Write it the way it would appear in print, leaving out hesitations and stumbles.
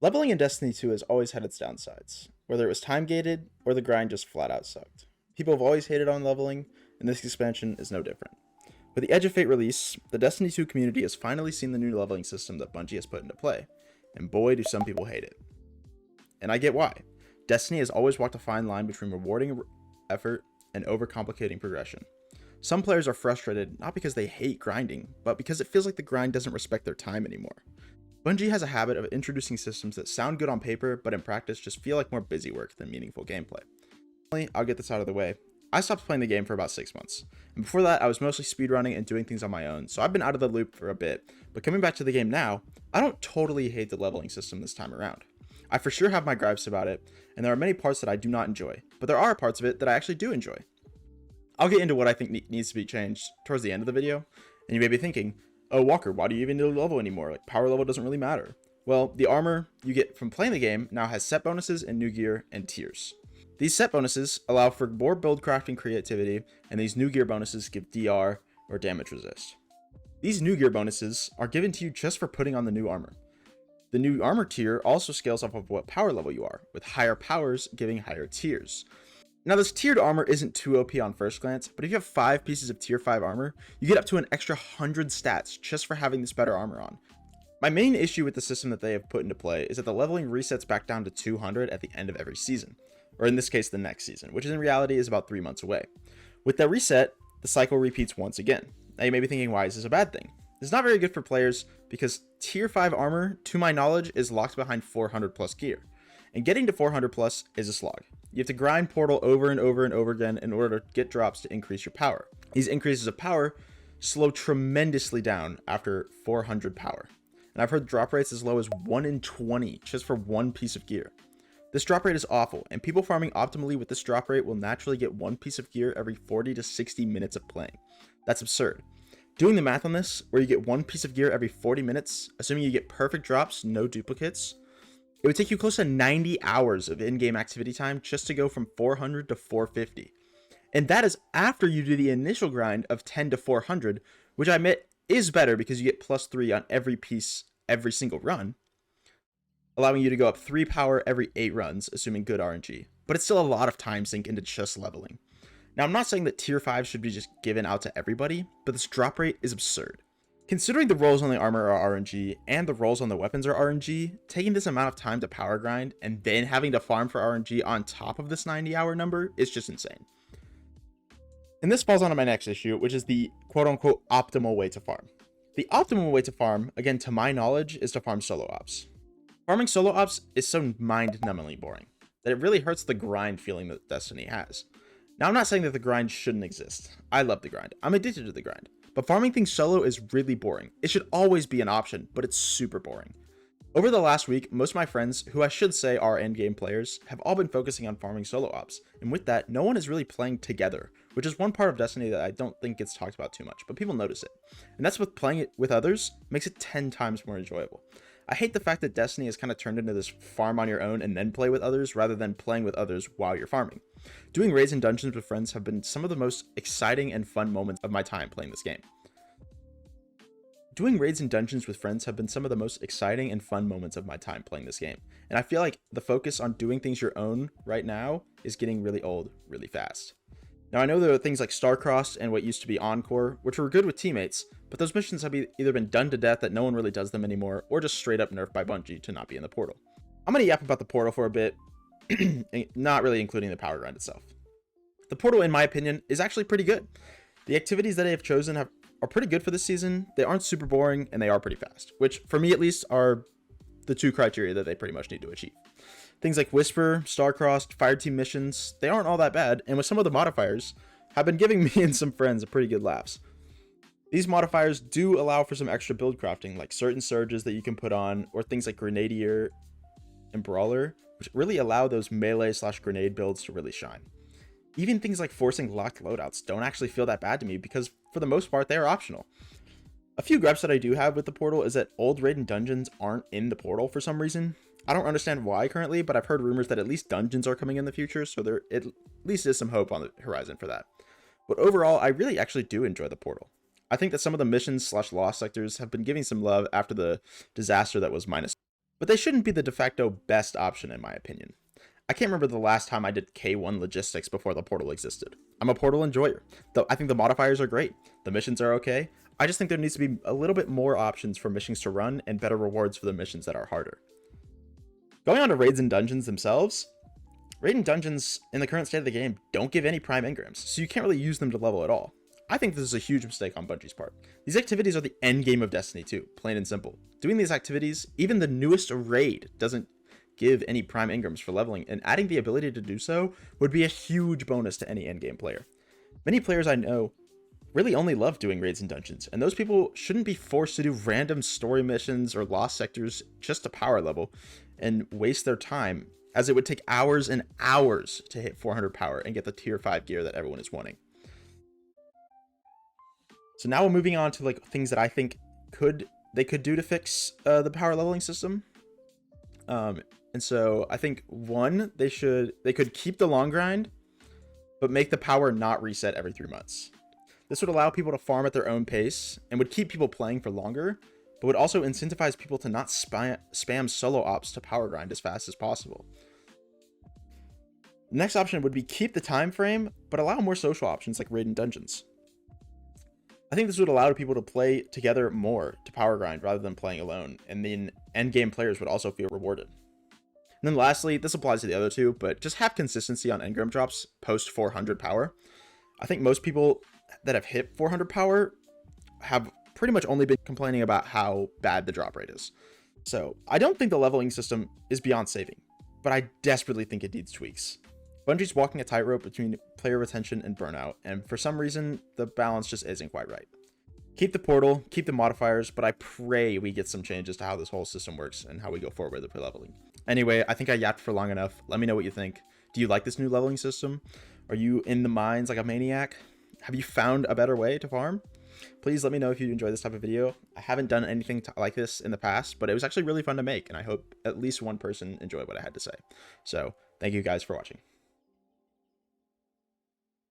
Leveling in Destiny 2 has always had its downsides, whether it was time gated or the grind just flat out sucked. People have always hated on leveling, and this expansion is no different. With the Edge of Fate release, the Destiny 2 community has finally seen the new leveling system that Bungie has put into play, and boy do some people hate it. And I get why. Destiny has always walked a fine line between rewarding effort and overcomplicating progression. Some players are frustrated not because they hate grinding, but because it feels like the grind doesn't respect their time anymore. Bungie has a habit of introducing systems that sound good on paper, but in practice just feel like more busy work than meaningful gameplay. Finally, I'll get this out of the way. I stopped playing the game for about 6 months, and before that I was mostly speedrunning and doing things on my own, so I've been out of the loop for a bit, but coming back to the game now, I don't totally hate the leveling system this time around. I for sure have my gripes about it, and there are many parts that I do not enjoy, but there are parts of it that I actually do enjoy. I'll get into what I think needs to be changed towards the end of the video, and you may be thinking, oh Walker, why do you even need a level anymore? Like, power level doesn't really matter. Well, the armor you get from playing the game now has set bonuses and new gear and tiers. These set bonuses allow for more build crafting creativity, and these new gear bonuses give DR or damage resist. These new gear bonuses are given to you just for putting on the new armor. The new armor tier also scales off of what power level you are, with higher powers giving higher tiers. Now this tiered armor isn't too OP on first glance, but if you have 5 pieces of tier 5 armor, you get up to an extra 100 stats just for having this better armor on. My main issue with the system that they have put into play is that the leveling resets back down to 200 at the end of every season, or in this case the next season, which in reality is about 3 months away. With that reset, the cycle repeats once again. Now you may be thinking, why is this a bad thing? It's not very good for players because tier 5 armor, to my knowledge, is locked behind 400 plus gear, and getting to 400 plus is a slog. You have to grind Portal over and over and over again in order to get drops to increase your power. These increases of power slow tremendously down after 400 power, and I've heard drop rates as low as 1 in 20 just for one piece of gear. This drop rate is awful, and people farming optimally with this drop rate will naturally get one piece of gear every 40 to 60 minutes of playing. That's absurd. Doing the math on this, where you get one piece of gear every 40 minutes, assuming you get perfect drops, no duplicates, it would take you close to 90 hours of in-game activity time just to go from 400 to 450. And that is after you do the initial grind of 10 to 400, which I admit is better because you get +3 on every piece every single run, allowing you to go up 3 power every 8 runs, assuming good RNG. But it's still a lot of time sink into just leveling. Now, I'm not saying that tier 5 should be just given out to everybody, but this drop rate is absurd. Considering the rolls on the armor are RNG and the rolls on the weapons are RNG, taking this amount of time to power grind and then having to farm for RNG on top of this 90-hour number is just insane. And this falls onto my next issue, which is the quote-unquote optimal way to farm. The optimal way to farm, again to my knowledge, is to farm solo ops. Farming solo ops is so mind-numbingly boring that it really hurts the grind feeling that Destiny has. Now, I'm not saying that the grind shouldn't exist. I love the grind. I'm addicted to the grind. But farming things solo is really boring. It should always be an option, but it's super boring. Over the last week, most of my friends, who I should say are endgame players, have all been focusing on farming solo ops, and with that, no one is really playing together, which is one part of Destiny that I don't think gets talked about too much, but people notice it. And that's with playing it with others makes it 10 times more enjoyable. I hate the fact that Destiny has kind of turned into this farm on your own and then play with others rather than playing with others while you're farming. Doing raids and dungeons with friends have been some of the most exciting and fun moments of my time playing this game. Doing raids and dungeons with friends have been some of the most exciting and fun moments of my time playing this game, and I feel like the focus on doing things your own right now is getting really old really fast. Now I know there are things like Starcrossed and what used to be Encore, which were good with teammates, but those missions have either been done to death that no one really does them anymore, or just straight up nerfed by Bungie to not be in the portal. I'm going to yap about the portal for a bit, not really including the power grind itself. The portal, in my opinion, is actually pretty good. The activities that I have chosen are pretty good for this season. They aren't super boring, and they are pretty fast, which, for me at least, are the 2 criteria that they pretty much need to achieve. Things like Whisper, Starcrossed, Fireteam missions, they aren't all that bad, and with some of the modifiers, have been giving me and some friends a pretty good laughs. These modifiers do allow for some extra build crafting, like certain surges that you can put on, or things like Grenadier and Brawler, which really allow those melee/grenade builds to really shine. Even things like forcing locked loadouts don't actually feel that bad to me because, for the most part, they are optional. A few gripes that I do have with the portal is that old raid and dungeons aren't in the portal for some reason. I don't understand why currently, but I've heard rumors that at least dungeons are coming in the future, so there at least is some hope on the horizon for that. But overall, I really actually do enjoy the portal. I think that some of the missions/lost sectors have been giving some love after the disaster that was minus. but they shouldn't be the de facto best option in my opinion. I can't remember the last time I did K1 logistics before the portal existed. I'm a portal enjoyer, though I think the modifiers are great. The missions are okay. I just think there needs to be a little bit more options for missions to run and better rewards for the missions that are harder. Going on to raids and dungeons themselves, raid and dungeons in the current state of the game don't give any prime engrams, so you can't really use them to level at all. I think this is a huge mistake on Bungie's part. These activities are the end game of Destiny 2, plain and simple. Doing these activities, even the newest raid, doesn't give any prime engrams for leveling, and adding the ability to do so would be a huge bonus to any endgame player. Many players I know really only love doing raids and dungeons, and those people shouldn't be forced to do random story missions or lost sectors just to power level and waste their time, as it would take hours and hours to hit 400 power and get the tier 5 gear that everyone is wanting. So now we're moving on to like things that I think they could do to fix the power leveling system. And so I think one, they could keep the long grind, but make the power not reset every 3 months. This would allow people to farm at their own pace and would keep people playing for longer, but would also incentivize people to not spam solo ops to power grind as fast as possible. The next option would be keep the time frame, but allow more social options like raid and dungeons. I think this would allow people to play together more to power grind rather than playing alone, and then endgame players would also feel rewarded. And then lastly, this applies to the other two, but just have consistency on engram drops post 400 power. I think most people that have hit 400 power have pretty much only been complaining about how bad the drop rate is. So I don't think the leveling system is beyond saving, but I desperately think it needs tweaks. Bungie's walking a tightrope between player retention and burnout, and for some reason, the balance just isn't quite right. Keep the portal, keep the modifiers, but I pray we get some changes to how this whole system works and how we go forward with the leveling. Anyway, I think I yapped for long enough. Let me know what you think. Do you like this new leveling system? Are you in the mines like a maniac? Have you found a better way to farm? Please let me know if you enjoy this type of video. I haven't done anything like this in the past, but it was actually really fun to make, and I hope at least one person enjoyed what I had to say. So, thank you guys for watching.